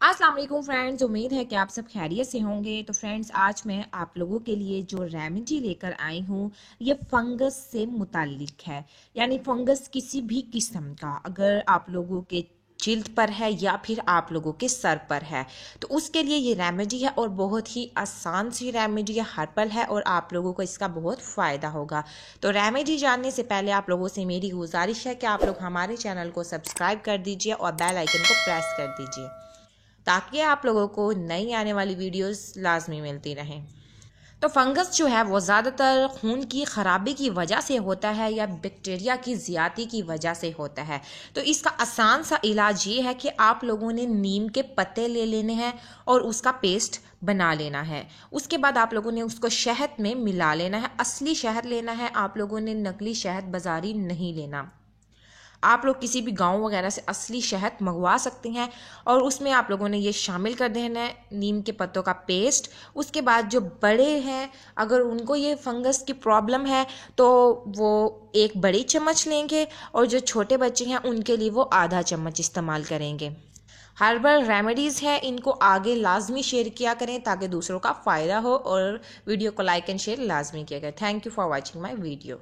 अस्सलाम वालेकुम फ्रेंड्स, उम्मीद है कि आप सब खैरियत से होंगे। तो फ्रेंड्स, आज मैं आप लोगों के लिए जो रेमेडी लेकर आई हूँ ये फंगस से मुताल्लिक है। यानी फंगस किसी भी किस्म का अगर आप लोगों के जिल्द पर है या फिर आप लोगों के सर पर है तो उसके लिए ये रेमेडी है और बहुत ही आसान सी रेमेडी है, हर्बल है और आप लोगों को इसका बहुत फ़ायदा होगा। तो रेमेडी जानने से पहले आप लोगों से मेरी गुजारिश है कि आप लोग हमारे चैनल को सब्सक्राइब कर दीजिए और बेल आइकन को प्रेस कर दीजिए ताकि आप लोगों को नई आने वाली वीडियोस लाजमी मिलती रहें। तो फंगस जो है वो ज़्यादातर खून की ख़राबी की वजह से होता है या बैक्टीरिया की ज़्यादती की वजह से होता है। तो इसका आसान सा इलाज ये है कि आप लोगों ने नीम के पत्ते ले लेने हैं और उसका पेस्ट बना लेना है। उसके बाद आप लोगों ने उसको शहद में मिला लेना है। असली शहद लेना है, आप लोगों ने नकली शहद बाजारी नहीं लेना। आप लोग किसी भी गांव वगैरह से असली शहद मंगवा सकते हैं और उसमें आप लोगों ने ये शामिल कर देना है नीम के पत्तों का पेस्ट। उसके बाद जो बड़े हैं अगर उनको ये फंगस की प्रॉब्लम है तो वो एक बड़ी चम्मच लेंगे और जो छोटे बच्चे हैं उनके लिए वो आधा चम्मच इस्तेमाल करेंगे। हर्बल रेमेडीज़ है, इनको आगे लाजमी शेयर किया करें ताकि दूसरों का फ़ायदा हो और वीडियो को लाइक एंड शेयर लाजमी किया करें। Thank you for watching my video.